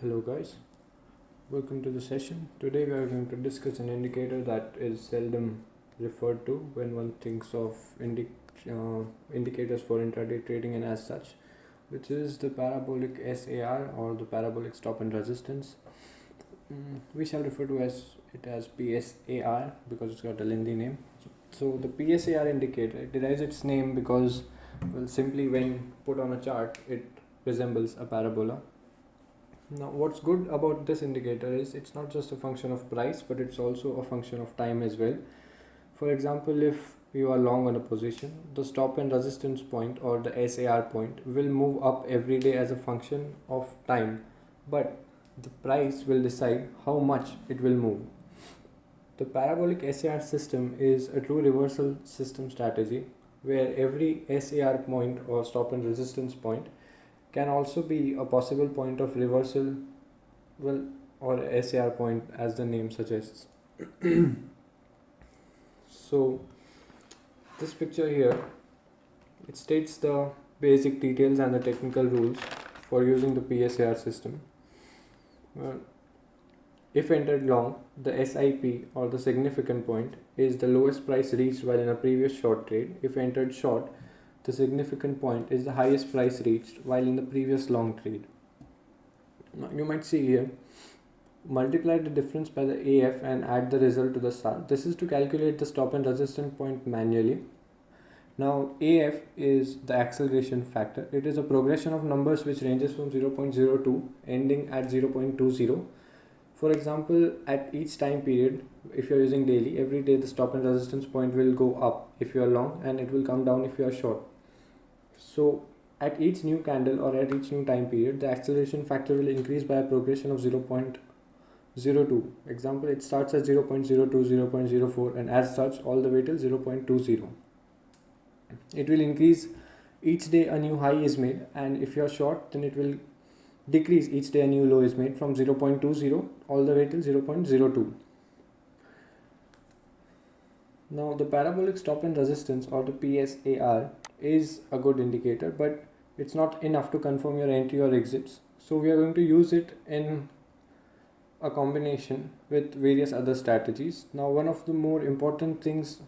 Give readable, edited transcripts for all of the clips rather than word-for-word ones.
Hello guys, welcome to the session. Today we are going to discuss an indicator that is seldom referred to when one thinks of indicators for intraday trading and as such, which is the parabolic SAR or the parabolic stop and resistance. We shall refer to it as PSAR because it's got a lengthy name. So the PSAR indicator, it derives its name because, well, simply when put on a chart, it resembles a parabola. Now, what's good about this indicator is it's not just a function of price, but it's also a function of time as well. For example, if you are long on a position, the stop and resistance point or the SAR point will move up every day as a function of time, but the price will decide how much it will move. The parabolic SAR system is a true reversal system strategy where every SAR point or stop and resistance point can also be a possible point of reversal, or SAR point as the name suggests. So this picture here, it states the basic details and the technical rules for using the PSAR system. If entered long, the SIP or the significant point is the lowest price reached while in a previous short trade. If entered short, the significant point is the highest price reached while in the previous long trade. Now you might see here, multiply the difference by the AF and add the result to the SAR. This is to calculate the stop and resistance point manually. Now AF is the acceleration factor. It is a progression of numbers which ranges from 0.02 ending at 0.20. For example, at each time period, if you are using daily, every day the stop and resistance point will go up if you are long and it will come down if you are short. So at each new candle or at each new time period, the acceleration factor will increase by a progression of 0.02. Example, it starts at 0.02, 0.04 and as such all the way till 0.20. It will increase each day a new high is made, and if you are short, then it will decrease each day a new low is made from 0.20 all the way till 0.02. Now the parabolic stop and resistance or the PSAR is a good indicator, but it's not enough to confirm your entry or exits. So we are going to use it in a combination with various other strategies. Now one of the more important things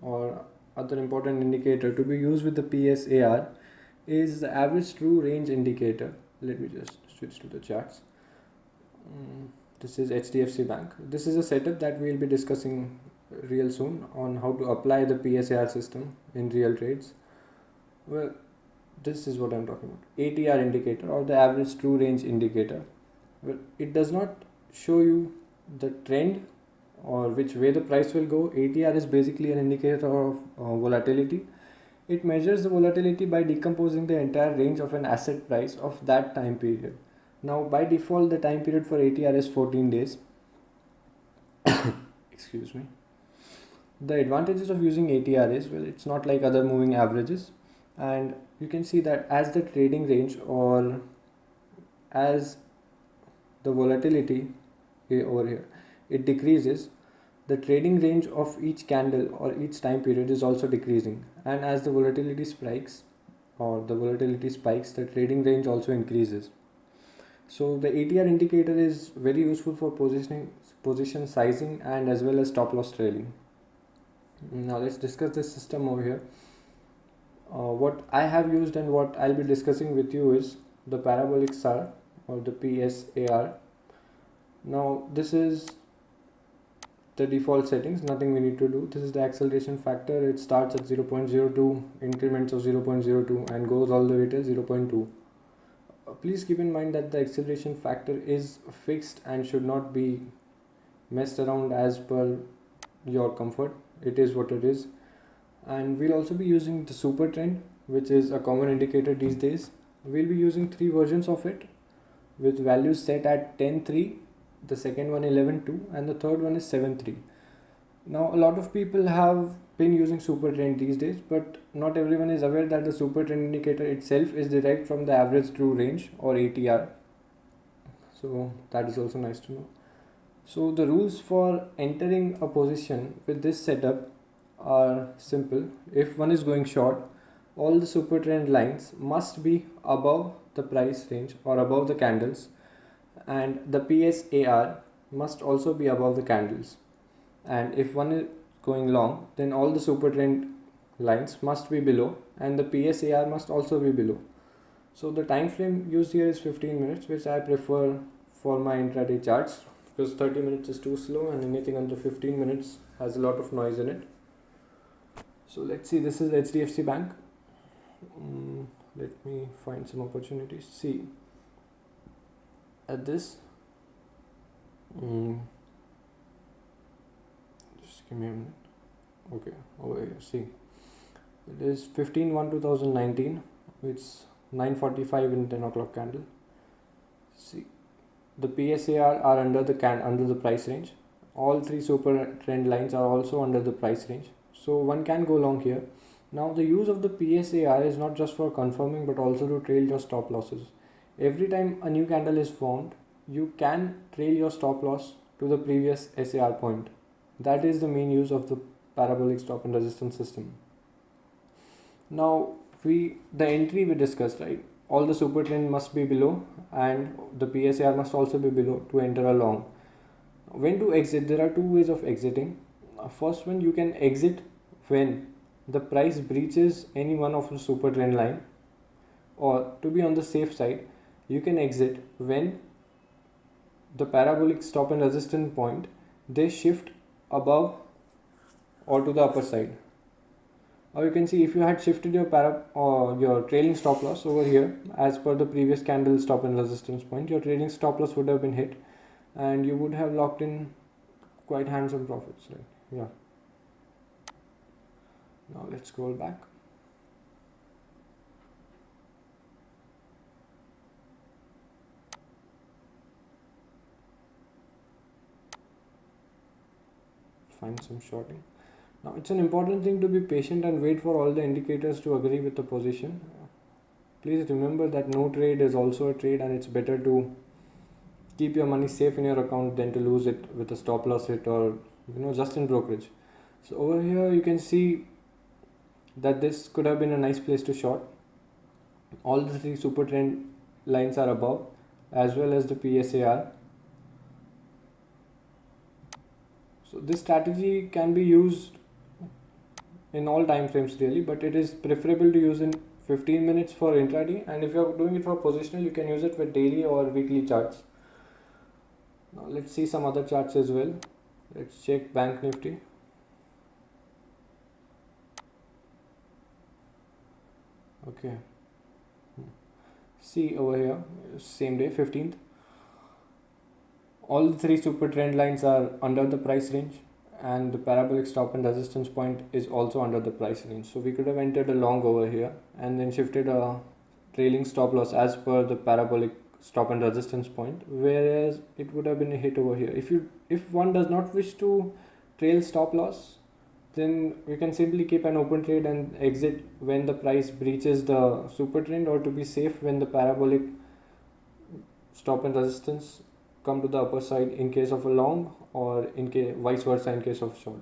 or other important indicator to be used with the PSAR is the average true range indicator. Let me just switch to the charts. This is HDFC Bank. This is a setup that we will be discussing real soon on how to apply the PSAR system in real trades. Well, this is what I'm talking about. ATR indicator or the average true range indicator. Well, it does not show you the trend or which way the price will go. ATR is basically an indicator of volatility. It measures the volatility by decomposing the entire range of an asset price of that time period. Now by default the time period for ATR is 14 days. Excuse me. The advantages of using ATR is, well, it's not like other moving averages, and you can see that as the trading range or as the volatility over here, it decreases, the trading range of each candle or each time period is also decreasing, and as the volatility spikes, the trading range also increases. So the ATR indicator is very useful for position sizing and as well as stop loss trailing. Now let's discuss this system over here. What I have used and what I'll be discussing with you is the parabolic SAR or the PSAR. Now this is the default settings, nothing we need to do. This is the acceleration factor. It starts at 0.02, increments of 0.02 and goes all the way till 0.2. Please keep in mind that the acceleration factor is fixed and should not be messed around as per your comfort. It is what it is. And we'll also be using the super trend, which is a common indicator these days. We'll be using 3 versions of it with values set at 10.3, the second one 11.2 and the third one is 7.3. Now a lot of people have been using super trend these days, but not everyone is aware that the super trend indicator itself is derived from the average true range or ATR. So that is also nice to know. So the rules for entering a position with this setup are simple. If one is going short, all the super trend lines must be above the price range or above the candles and the PSAR must also be above the candles. And if one is going long, then all the super trend lines must be below and the PSAR must also be below. So the time frame used here is 15 minutes, which I prefer for my intraday charts because 30 minutes is too slow and anything under 15 minutes has a lot of noise in it. So let's see, this is HDFC Bank. Let me find some opportunities. See, at this, just give me a minute. Okay, over here, see, it is 15/1/2019. It's 9:45 in 10 o'clock candle. See, the PSAR are under the price range. All three super trend lines are also under the price range. So one can go long here. Now the use of the PSAR is not just for confirming but also to trail your stop losses. Every time a new candle is formed, you can trail your stop loss to the previous SAR point. That is the main use of the parabolic stop and resistance system. Now the entry we discussed, right? All the super trend must be below and the PSAR must also be below to enter a long. When to exit? There are two ways of exiting. First one, you can exit when the price breaches any one of the super trend line, or to be on the safe side, you can exit when the parabolic stop and resistance point they shift above or to the upper side. Or you can see if you had shifted your trailing stop loss over here as per the previous candle stop and resistance point, your trailing stop loss would have been hit and you would have locked in quite handsome profits, right? Yeah. Now let's scroll back. Find some shorting. Now it's an important thing to be patient and wait for all the indicators to agree with the position. Please remember that no trade is also a trade and it's better to keep your money safe in your account than to lose it with a stop loss hit or just in brokerage. So over here you can see that this could have been a nice place to short. All the three super trend lines are above as well as the PSAR. So this strategy can be used in all time frames really, but it is preferable to use in 15 minutes for intraday, and if you are doing it for positional you can use it with daily or weekly charts. Now let's see some other charts as well. Let's check Bank Nifty. Okay, see over here, same day, 15th, all the three super trend lines are under the price range and the parabolic stop and resistance point is also under the price range. So we could have entered a long over here and then shifted a trailing stop loss as per the parabolic stop and resistance point, whereas it would have been a hit over here. If one does not wish to trail stop loss, then you can simply keep an open trade and exit when the price breaches the super trend, or to be safe when the parabolic stop and resistance come to the upper side in case of a long, or in case vice versa in case of short.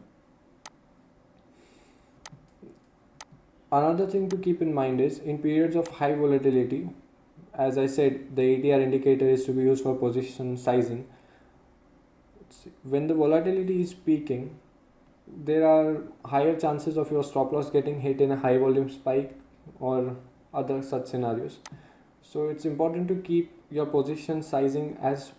Another thing to keep in mind is in periods of high volatility, as I said, the ATR indicator is to be used for position sizing. When the volatility is peaking, there are higher chances of your stop loss getting hit in a high volume spike or other such scenarios. So it's important to keep your position sizing as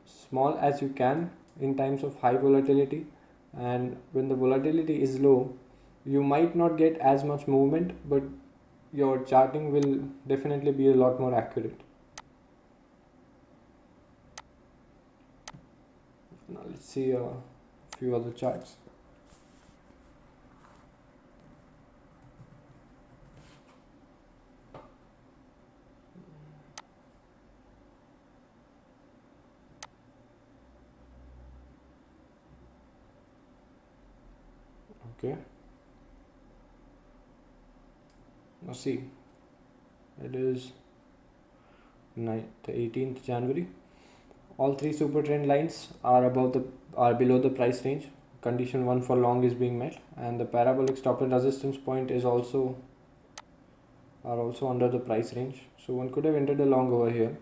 small as you can in times of high volatility, and when the volatility is low you might not get as much movement, but your charting will definitely be a lot more accurate. Now let's see a few other charts. Okay, now see, it is the 18th January. All three super trend lines are below the price range. Condition 1 for long is being met, and the parabolic stop and resistance point are also under the price range. So one could have entered a long over here.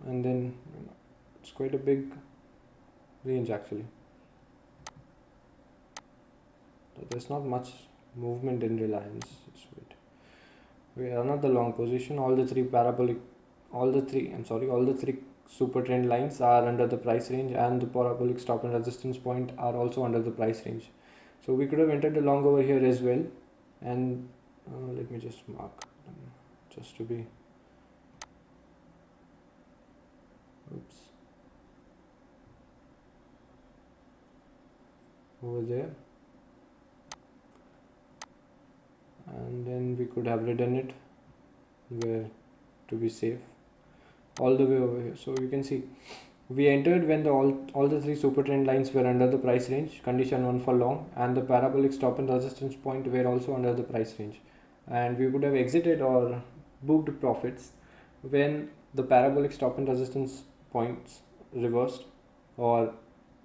and then it's quite a big range actually. There's not much movement in Reliance. Just wait. We are another long position. All the three super trend lines are under the price range, and the parabolic stop and resistance point are also under the price range. So we could have entered the long over here as well. And let me just mark them just to be. Oops. Over there. And then we could have ridden it where to be safe all the way over here. So you can see we entered when all the three super trend lines were under the price range, condition 1 for long, and the parabolic stop and resistance point were also under the price range, and we would have exited or booked profits when the parabolic stop and resistance points reversed or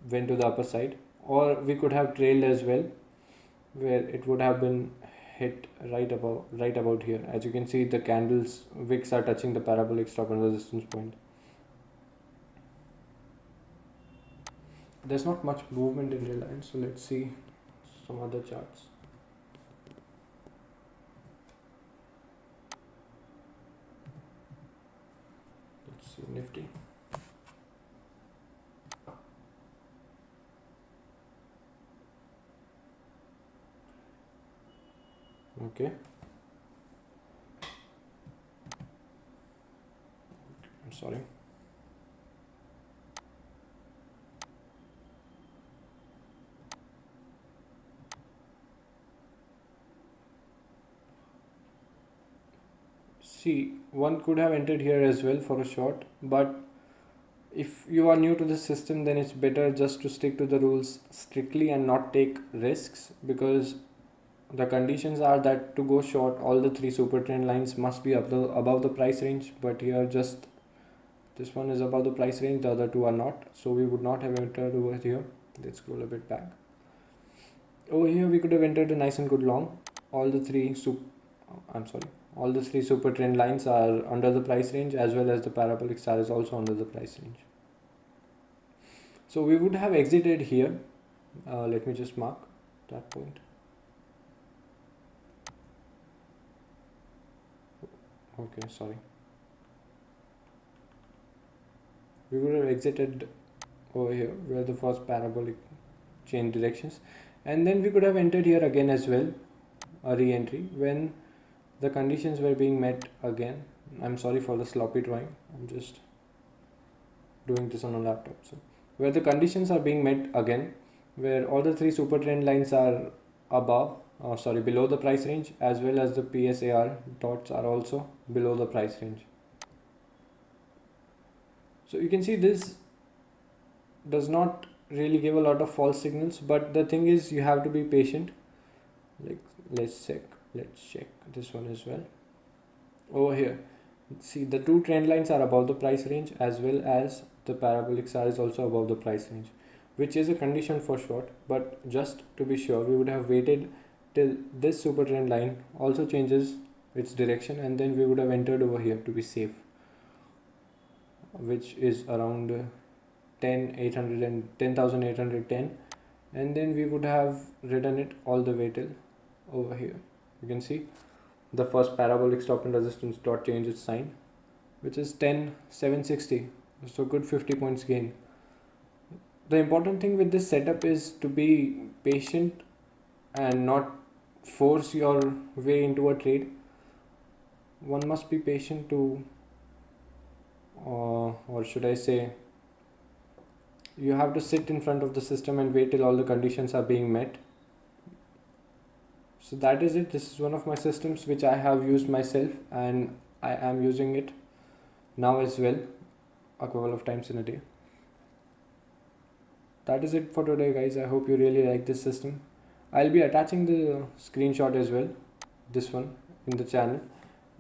went to the upper side, or we could have trailed as well where it would have been hit right about here. As you can see, the candles wicks are touching the parabolic stop and resistance point. There's not much movement in Reliance, so let's see some other charts. Let's see Nifty. Okay. I'm sorry. See, one could have entered here as well for a short, but if you are new to the system, then it's better just to stick to the rules strictly and not take risks, because the conditions are that to go short, all the three super trend lines must be above the price range, but here just this one is above the price range, the other two are not, so we would not have entered over here. Let's scroll a bit back. Over here we could have entered a nice and good long. All the three super trend lines are under the price range, as well as the parabolic star is also under the price range. So we would have exited here. Let me just mark that point. Okay, sorry. We would have exited over here where the first parabolic change directions, and then we could have entered here again as well, a re-entry when the conditions were being met again. I'm sorry for the sloppy drawing, I'm just doing this on a laptop. So where the conditions are being met again, where all the three super trend lines are below the price range, as well as the PSAR dots are also below the price range. So you can see this does not really give a lot of false signals, but the thing is you have to be patient. Like let's check this one as well. Over here, see the two trend lines are above the price range, as well as the parabolic star is also above the price range, which is a condition for short, but just to be sure we would have waited till this super trend line also changes its direction, and then we would have entered over here to be safe, which is around 10,810, and then we would have ridden it all the way till over here. You can see the first parabolic stop and resistance dot change its sign, which is 10,760, so good 50 points gain. The important thing with this setup is to be patient and not force your way into a trade. One must be patient to or should I say, you have to sit in front of the system and wait till all the conditions are being met. So that is it. This is one of my systems which I have used myself, and I am using it now as well a couple of times in a day. That is it for today, guys. I hope you really like this system. I'll be attaching the screenshot as well, this one, in the channel.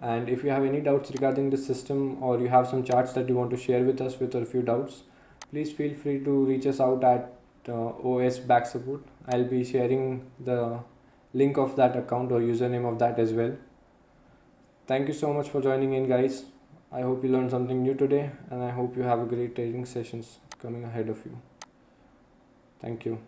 And if you have any doubts regarding the system, or you have some charts that you want to share with us with a few doubts, please feel free to reach us out at OS Back Support. I'll be sharing the link of that account or username of that as well. Thank you so much for joining in, guys. I hope you learned something new today, and I hope you have a great trading sessions coming ahead of you. Thank you.